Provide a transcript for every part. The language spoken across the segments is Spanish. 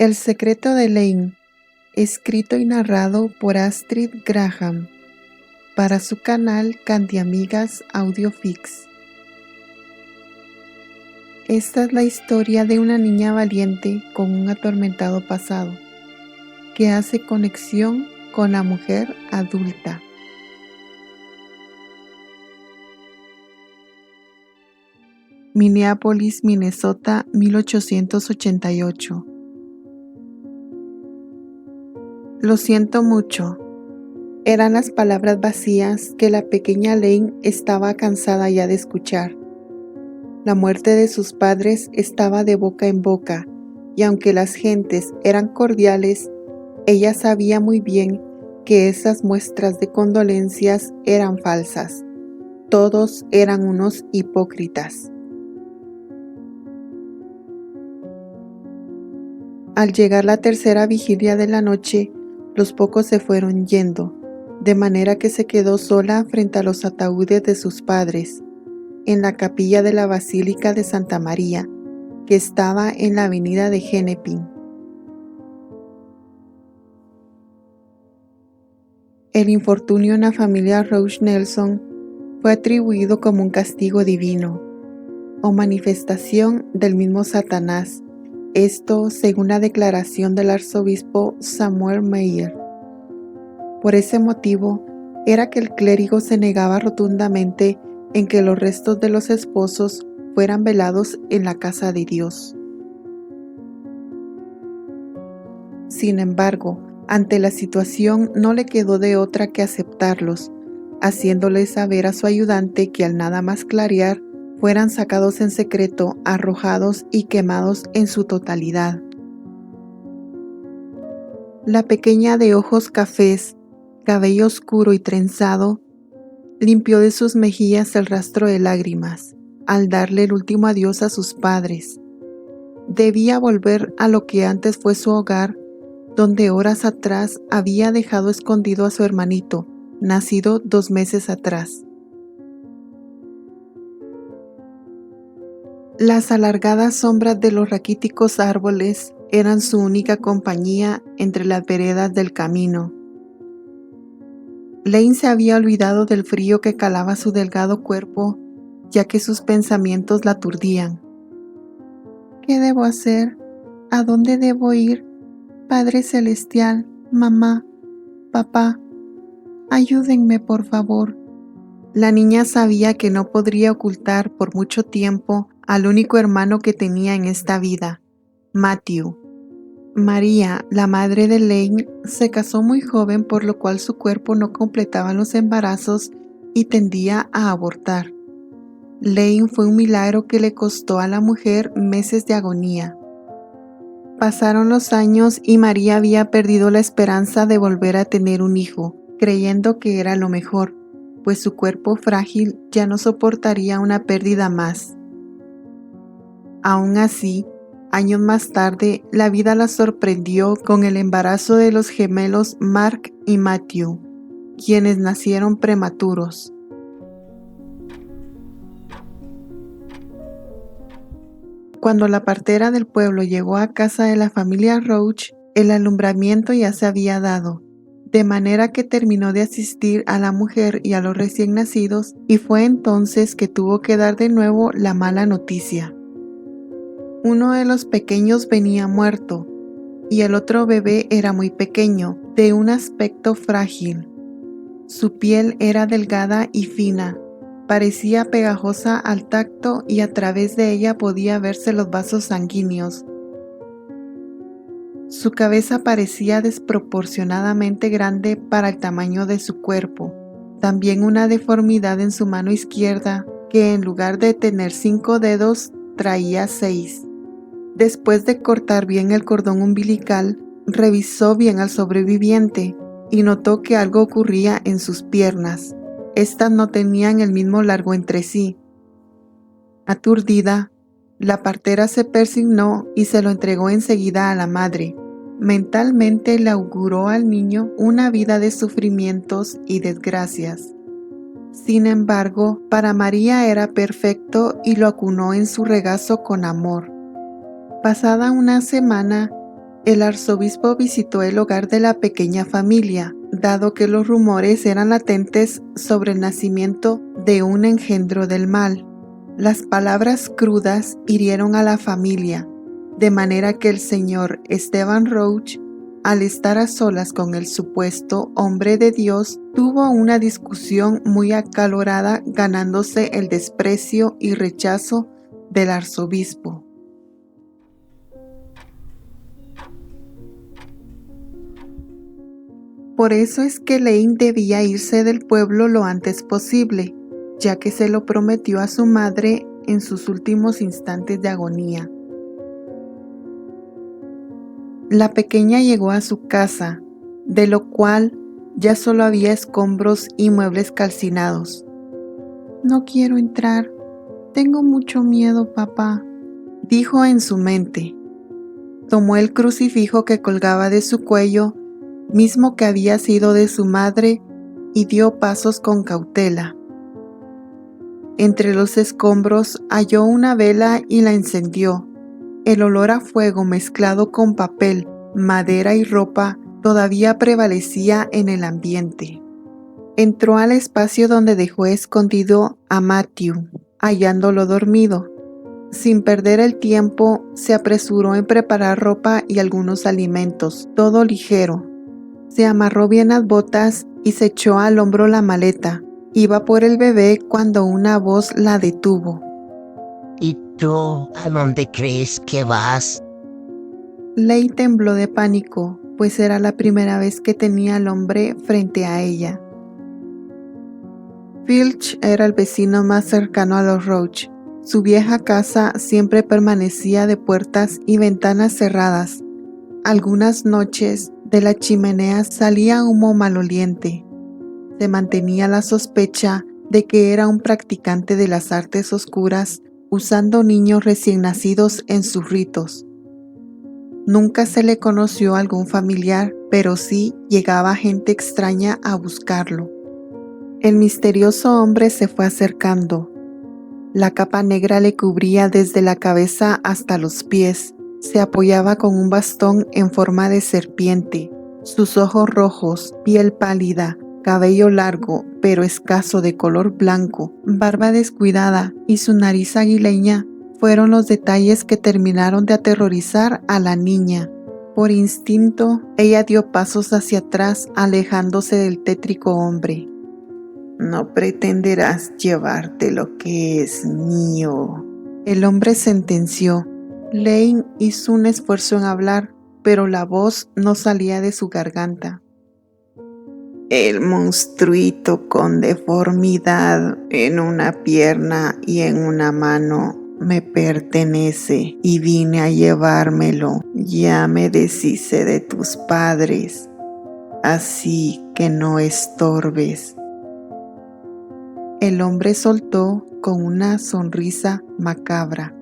El secreto de Lane, escrito y narrado por Astrid Graham, para su canal Candy Amigas Audiofix. Esta es la historia de una niña valiente con un atormentado pasado, que hace conexión con la mujer adulta. Minneapolis, Minnesota, 1888. Lo siento mucho. Eran las palabras vacías que la pequeña Lane estaba cansada ya de escuchar. La muerte de sus padres estaba de boca en boca, y aunque las gentes eran cordiales, ella sabía muy bien que esas muestras de condolencias eran falsas. Todos eran unos hipócritas. Al llegar la tercera vigilia de la noche, los pocos se fueron yendo, de manera que se quedó sola frente a los ataúdes de sus padres, en la capilla de la Basílica de Santa María, que estaba en la avenida de Hennepin. El infortunio en la familia Roche Nelson fue atribuido como un castigo divino, o manifestación del mismo Satanás, esto según la declaración del arzobispo Samuel Meyer. Por ese motivo era que el clérigo se negaba rotundamente en que los restos de los esposos fueran velados en la casa de Dios. Sin embargo, ante la situación no le quedó de otra que aceptarlos, haciéndole saber a su ayudante que al nada más clarear fueran sacados en secreto, arrojados y quemados en su totalidad. La pequeña de ojos cafés, cabello oscuro y trenzado, limpió de sus mejillas el rastro de lágrimas, al darle el último adiós a sus padres. Debía volver a lo que antes fue su hogar, donde horas atrás había dejado escondido a su hermanito, nacido 2 meses atrás. Las alargadas sombras de los raquíticos árboles eran su única compañía entre las veredas del camino. Lane se había olvidado del frío que calaba su delgado cuerpo, ya que sus pensamientos la aturdían. ¿Qué debo hacer? ¿A dónde debo ir? Padre Celestial, mamá, papá, ayúdenme por favor. La niña sabía que no podría ocultar por mucho tiempo al único hermano que tenía en esta vida, Matthew. María, la madre de Lane, se casó muy joven, por lo cual su cuerpo no completaba los embarazos y tendía a abortar. Lane fue un milagro que le costó a la mujer meses de agonía. Pasaron los años y María había perdido la esperanza de volver a tener un hijo, creyendo que era lo mejor, pues su cuerpo frágil ya no soportaría una pérdida más. Aún así, años más tarde, la vida la sorprendió con el embarazo de los gemelos Mark y Matthew, quienes nacieron prematuros. Cuando la partera del pueblo llegó a casa de la familia Roach, el alumbramiento ya se había dado, de manera que terminó de asistir a la mujer y a los recién nacidos, y fue entonces que tuvo que dar de nuevo la mala noticia. Uno de los pequeños venía muerto, y el otro bebé era muy pequeño, de un aspecto frágil. Su piel era delgada y fina, parecía pegajosa al tacto y a través de ella podía verse los vasos sanguíneos. Su cabeza parecía desproporcionadamente grande para el tamaño de su cuerpo. También una deformidad en su mano izquierda, que en lugar de tener 5 dedos, traía 6. Después de cortar bien el cordón umbilical, revisó bien al sobreviviente y notó que algo ocurría en sus piernas. Estas no tenían el mismo largo entre sí. Aturdida, la partera se persignó y se lo entregó enseguida a la madre. Mentalmente le auguró al niño una vida de sufrimientos y desgracias. Sin embargo, para María era perfecto y lo acunó en su regazo con amor. Pasada una semana, El arzobispo visitó el hogar de la pequeña familia, dado que los rumores eran latentes sobre el nacimiento de un engendro del mal. Las palabras crudas hirieron a la familia, de manera que el señor Esteban Roach, al estar a solas con el supuesto hombre de Dios, tuvo una discusión muy acalorada, ganándose el desprecio y rechazo del arzobispo. Por eso es que Lane debía irse del pueblo lo antes posible, ya que se lo prometió a su madre en sus últimos instantes de agonía. La pequeña llegó a su casa, de lo cual ya solo había escombros y muebles calcinados. «No quiero entrar, tengo mucho miedo, papá», dijo en su mente. Tomó el crucifijo que colgaba de su cuello, mismo que había sido de su madre, y dio pasos con cautela. Entre los escombros halló una vela y la encendió. El olor a fuego mezclado con papel, madera y ropa todavía prevalecía en el ambiente. Entró al espacio donde dejó escondido a Matthew, hallándolo dormido. Sin perder el tiempo, se apresuró en preparar ropa y algunos alimentos, todo ligero. Se amarró bien las botas y se echó al hombro la maleta. Iba por el bebé cuando una voz la detuvo. ¿Y tú a dónde crees que vas? Ley tembló de pánico, pues era la primera vez que tenía al hombre frente a ella. Filch era el vecino más cercano a los Roach. Su vieja casa siempre permanecía de puertas y ventanas cerradas. Algunas noches de la chimenea salía humo maloliente. Se mantenía la sospecha de que era un practicante de las artes oscuras, usando niños recién nacidos en sus ritos. Nunca se le conoció a algún familiar, pero sí llegaba gente extraña a buscarlo. El misterioso hombre se fue acercando. La capa negra le cubría desde la cabeza hasta los pies. Se apoyaba con un bastón en forma de serpiente. Sus ojos rojos, piel pálida, cabello largo pero escaso de color blanco, barba descuidada y su nariz aguileña fueron los detalles que terminaron de aterrorizar a la niña. Por instinto, ella dio pasos hacia atrás, alejándose del tétrico hombre. «No pretenderás llevarte lo que es mío», el hombre sentenció. Lane hizo un esfuerzo en hablar, pero la voz no salía de su garganta. «El monstruito con deformidad en una pierna y en una mano me pertenece y vine a llevármelo. Ya me deshice de tus padres, así que no estorbes». El hombre soltó con una sonrisa macabra.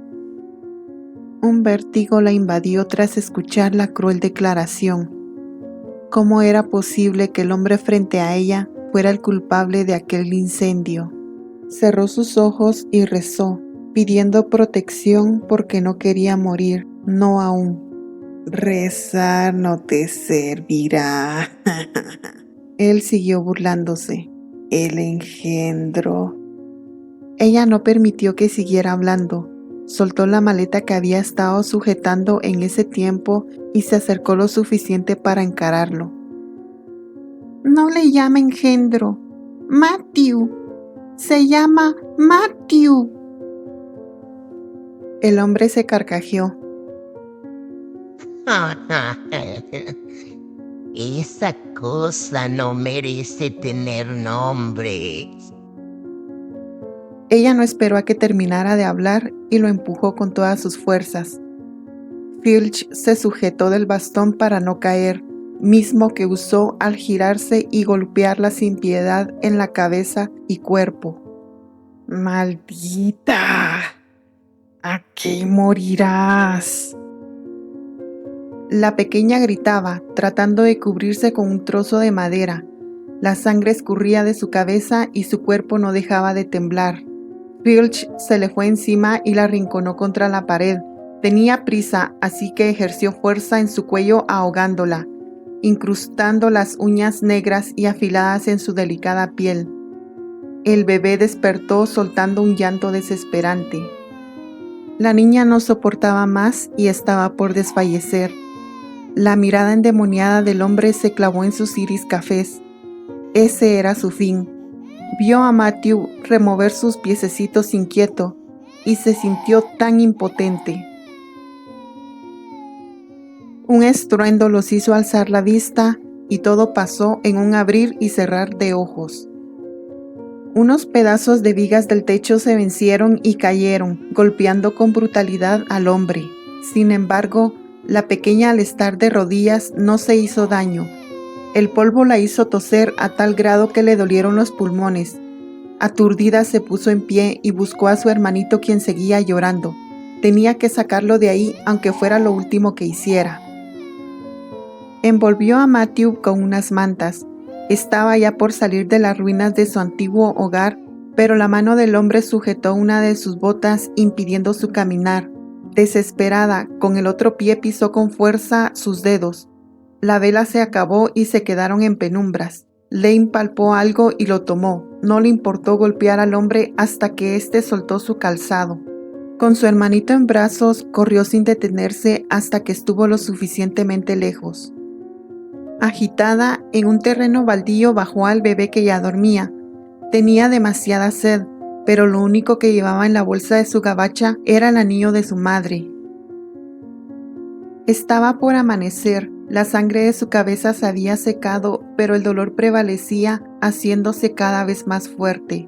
Un vértigo la invadió tras escuchar la cruel declaración. ¿Cómo era posible que el hombre frente a ella fuera el culpable de aquel incendio? Cerró sus ojos y rezó, pidiendo protección porque no quería morir, no aún. «Rezar no te servirá». Él siguió burlándose. «El engendro». Ella no permitió que siguiera hablando. Soltó la maleta que había estado sujetando en ese tiempo y se acercó lo suficiente para encararlo. «No le llama engendro. Matthew. Se llama Matthew». El hombre se carcajeó. Esa cosa no merece tener nombre. Ella no esperó a que terminara de hablar y lo empujó con todas sus fuerzas. Filch se sujetó del bastón para no caer, mismo que usó al girarse y golpearla sin piedad en la cabeza y cuerpo. «¡Maldita! Aquí morirás». La pequeña gritaba, tratando de cubrirse con un trozo de madera. La sangre escurría de su cabeza y su cuerpo no dejaba de temblar. Filch se le fue encima y la arrinconó contra la pared, Tenía prisa, así que ejerció fuerza en su cuello ahogándola, incrustando las uñas negras y afiladas en su delicada piel. El bebé despertó soltando un llanto desesperante. La niña no soportaba más y estaba por desfallecer. La mirada endemoniada del hombre se clavó en sus iris cafés. Ese era su fin. Vio a Matthew remover sus piececitos inquieto y se sintió tan impotente. Un estruendo los hizo alzar la vista y todo pasó en un abrir y cerrar de ojos. Unos pedazos de vigas del techo se vencieron y cayeron, golpeando con brutalidad al hombre. Sin embargo, la pequeña al estar de rodillas no se hizo daño. El polvo la hizo toser a tal grado que le dolieron los pulmones. Aturdida se puso en pie y buscó a su hermanito, quien seguía llorando. Tenía que sacarlo de ahí, aunque fuera lo último que hiciera. Envolvió a Matthew con unas mantas. Estaba ya por salir de las ruinas de su antiguo hogar, pero la mano del hombre sujetó una de sus botas, impidiendo su caminar. Desesperada, con el otro pie pisó con fuerza sus dedos. La vela se acabó y se quedaron en penumbras. Lane palpó algo y lo tomó. No le importó golpear al hombre hasta que éste soltó su calzado. Con su hermanito en brazos, corrió sin detenerse hasta que estuvo lo suficientemente lejos. Agitada, en un terreno baldío bajó al bebé que ya dormía. Tenía demasiada sed, pero lo único que llevaba en la bolsa de su gabacha era el anillo de su madre. Estaba por amanecer, la sangre de su cabeza se había secado, pero el dolor prevalecía, haciéndose cada vez más fuerte.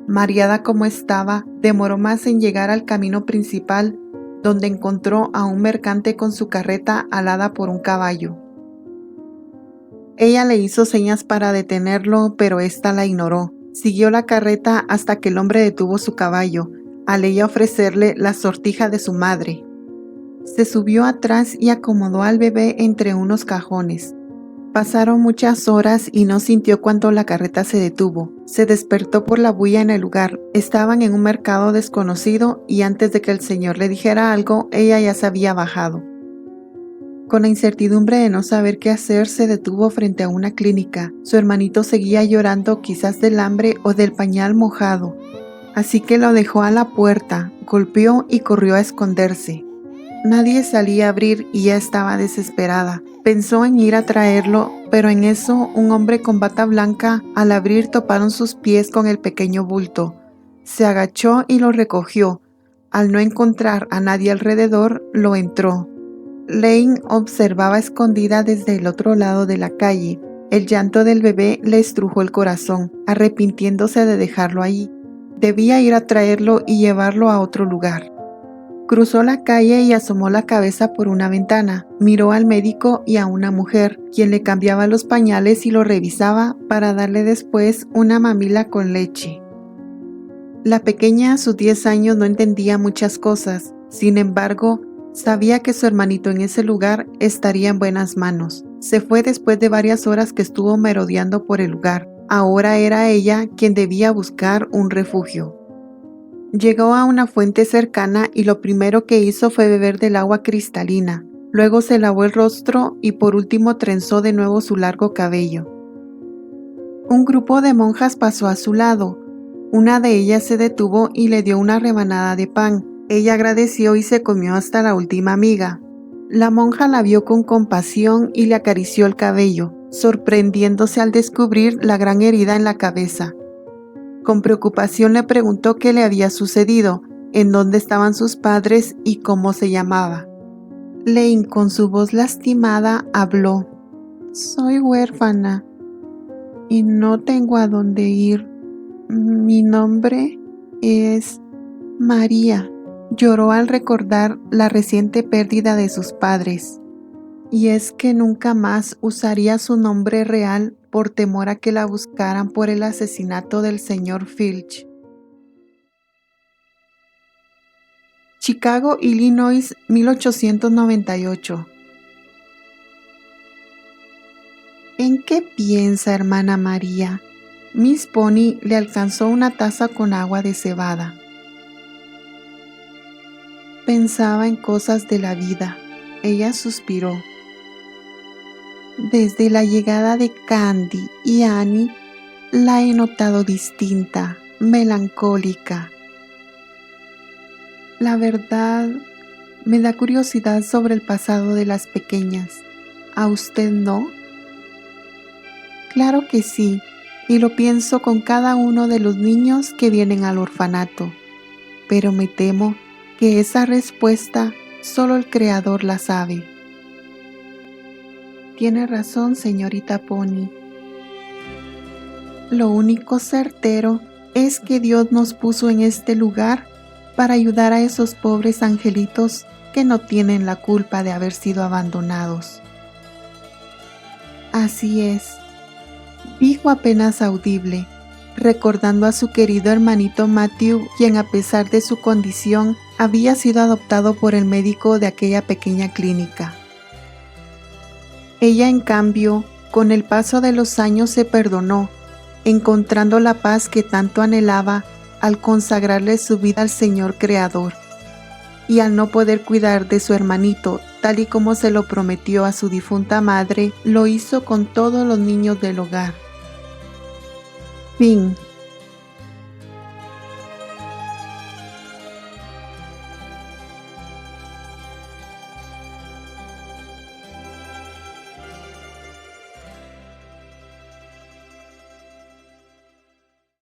Mareada como estaba, demoró más en llegar al camino principal, donde encontró a un mercante con su carreta alada por un caballo. Ella le hizo señas para detenerlo, pero ésta la ignoró. Siguió la carreta hasta que el hombre detuvo su caballo, al ella ofrecerle la sortija de su madre. Se subió atrás y acomodó al bebé entre unos cajones. Pasaron muchas horas y no sintió cuando la carreta se detuvo. Se despertó por la bulla en el lugar. Estaban en un mercado desconocido y antes de que el señor le dijera algo, ella ya se había bajado. Con la incertidumbre de no saber qué hacer, se detuvo frente a una clínica. Su hermanito seguía llorando, quizás del hambre o del pañal mojado. Así que lo dejó a la puerta, golpeó y corrió a esconderse. Nadie salía a abrir y ya estaba desesperada. Pensó en ir a traerlo, pero en eso un hombre con bata blanca al abrir toparon sus pies con el pequeño bulto. Se agachó y lo recogió. Al no encontrar a nadie alrededor, lo entró. Lane observaba escondida desde el otro lado de la calle. El llanto del bebé le estrujó el corazón, arrepintiéndose de dejarlo allí. Debía ir a traerlo y llevarlo a otro lugar. Cruzó la calle y asomó la cabeza por una ventana. Miró al médico y a una mujer, quien le cambiaba los pañales y lo revisaba para darle después una mamila con leche. La pequeña a sus 10 años no entendía muchas cosas. Sin embargo, sabía que su hermanito en ese lugar estaría en buenas manos. Se fue después de varias horas que estuvo merodeando por el lugar. Ahora era ella quien debía buscar un refugio. Llegó a una fuente cercana y lo primero que hizo fue beber del agua cristalina. Luego se lavó el rostro y por último trenzó de nuevo su largo cabello. Un grupo de monjas pasó a su lado. Una de ellas se detuvo y le dio una rebanada de pan. Ella agradeció y se comió hasta la última miga. La monja la vio con compasión y le acarició el cabello, sorprendiéndose al descubrir la gran herida en la cabeza. Con preocupación le preguntó qué le había sucedido, en dónde estaban sus padres y cómo se llamaba. Lane, con su voz lastimada, habló. Soy huérfana y no tengo a dónde ir. Mi nombre es María. Lloró al recordar la reciente pérdida de sus padres. Y es que nunca más usaría su nombre real por temor a que la buscaran por el asesinato del señor Filch. Chicago, Illinois, 1898. ¿En qué piensa, hermana María? Miss Pony le alcanzó una taza con agua de cebada. Pensaba en cosas de la vida. Ella suspiró. Desde la llegada de Candy y Annie, la he notado distinta, melancólica. La verdad, me da curiosidad sobre el pasado de las pequeñas. ¿A usted no? Claro que sí, y lo pienso con cada uno de los niños que vienen al orfanato, pero me temo que esa respuesta solo el Creador la sabe. Tiene razón, señorita Pony. Lo único certero es que Dios nos puso en este lugar para ayudar a esos pobres angelitos que no tienen la culpa de haber sido abandonados. Así es, dijo apenas audible, recordando a su querido hermanito Matthew, quien a pesar de su condición había sido adoptado por el médico de aquella pequeña clínica. Ella, en cambio, con el paso de los años se perdonó, encontrando la paz que tanto anhelaba al consagrarle su vida al Señor Creador, y al no poder cuidar de su hermanito tal y como se lo prometió a su difunta madre, lo hizo con todos los niños del hogar. Fin.